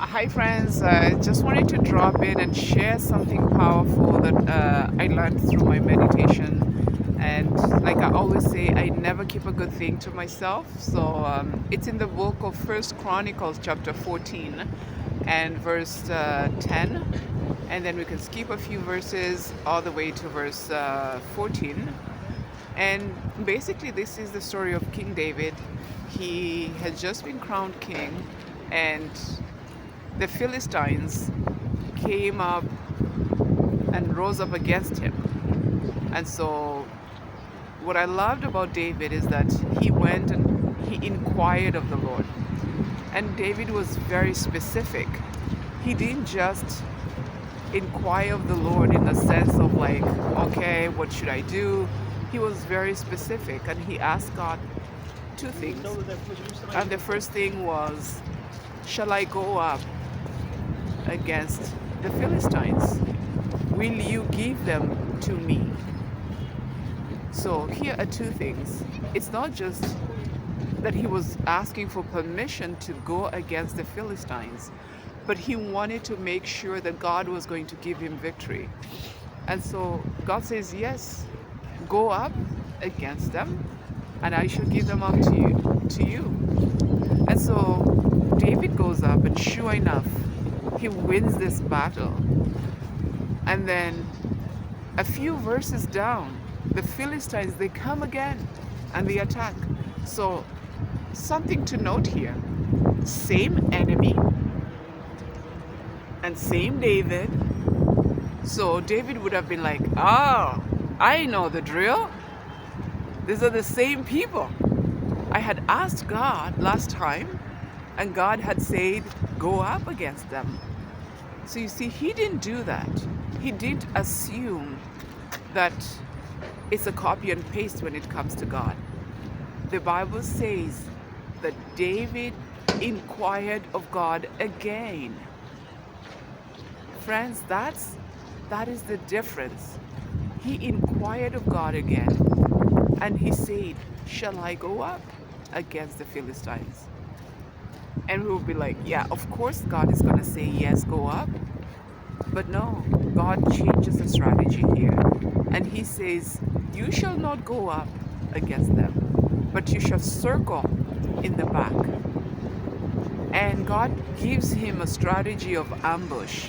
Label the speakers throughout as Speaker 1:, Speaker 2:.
Speaker 1: Hi, friends. I just wanted to drop in and share something powerful that I learned through my meditation. And like I always say, I never keep a good thing to myself. So it's in the book of First Chronicles, chapter 14 and verse 10. And then we can skip a few verses all the way to verse 14. And basically, this is the story of King David. He had just been crowned king, and the Philistines came up and rose up against him. And so, what I loved about David is that he went and he inquired of the Lord. And David was very specific. He didn't just inquire of the Lord in the sense of like, okay, what should I do? He was very specific and he asked God two things. And the first thing was, shall I go up against the Philistines? Will you give them to me? So here are two things. It's not just that he was asking for permission to go against the Philistines, but he wanted to make sure that God was going to give him victory. And so God says, yes, go up against them, and I shall give them up to you. And so David goes up, and sure enough, he wins this battle. And then a few verses down, the Philistines, they come again and they attack. So something to note here, same enemy and same David. So David would have been like, oh, I know the drill. These are the same people. I had asked God last time, and God had said, go up against them. So you see, he didn't do that. He didn't assume that it's a copy and paste when it comes to God. The Bible says that David inquired of God again. Friends, that is the difference. He inquired of God again, and he said, shall I go up against the Philistines? And we will be like, yeah, of course God is going to say, yes, go up. But no, God changes the strategy here. And he says, you shall not go up against them, but you shall circle in the back. And God gives him a strategy of ambush.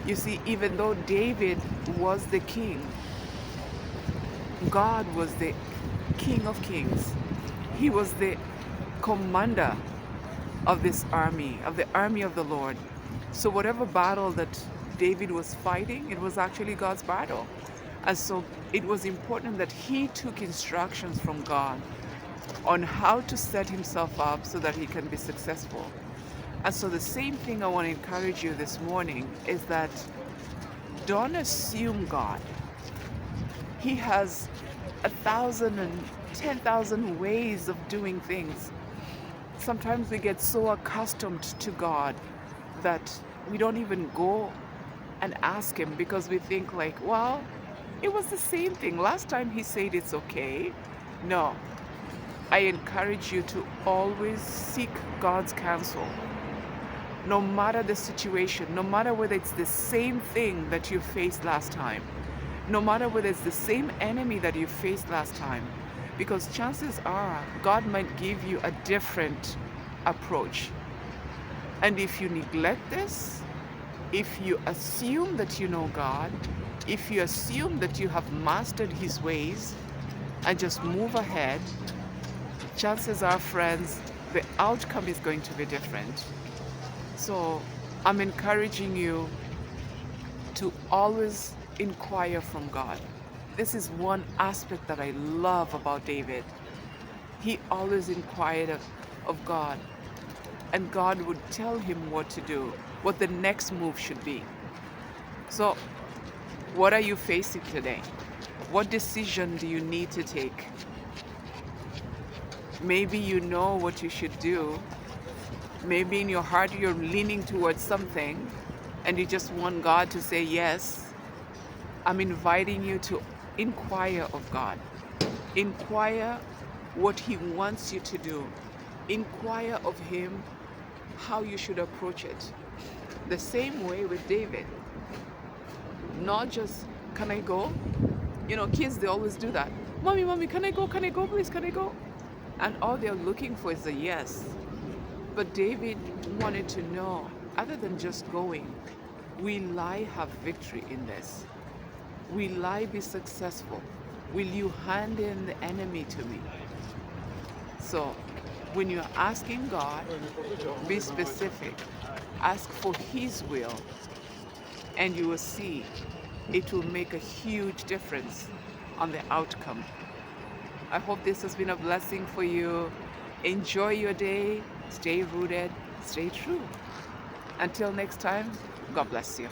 Speaker 1: You see, even though David was the king, God was the King of Kings. He was the commander of this army, of the army of the Lord. So whatever battle that David was fighting, it was actually God's battle. And so it was important that he took instructions from God on how to set himself up so that he can be successful. And so the same thing I want to encourage you this morning is that don't assume God. He has 1,000 and 10,000 ways of doing things. Sometimes we get so accustomed to God that we don't even go and ask him because we think like, well, it was the same thing. Last time he said it's okay. No, I encourage you to always seek God's counsel. No matter the situation, no matter whether it's the same thing that you faced last time, no matter whether it's the same enemy that you faced last time, because chances are God might give you a different approach. And if you neglect this, if you assume that you know God, if you assume that you have mastered his ways and just move ahead, chances are, friends, the outcome is going to be different. So I'm encouraging you to always inquire from God. This is one aspect that I love about David. He always inquired of God, and God would tell him what to do, what the next move should be. So, what are you facing today? What decision do you need to take? Maybe you know what you should do. Maybe in your heart you're leaning towards something and you just want God to say yes. I'm inviting you to inquire of God. Inquire what he wants you to do. Inquire of him how you should approach it. The same way with David. Not just, can I go? You know, kids, they always do that. Mommy, mommy, can I go? Can I go, please? Can I go? And all they're looking for is a yes. But David wanted to know, other than just going, will I have victory in this? Will I be successful? Will you hand in the enemy to me? So when you're asking God, be specific. Ask for His will, and you will see it will make a huge difference on the outcome. I hope this has been a blessing for you. Enjoy your day. Stay rooted. Stay true. Until next time, God bless you.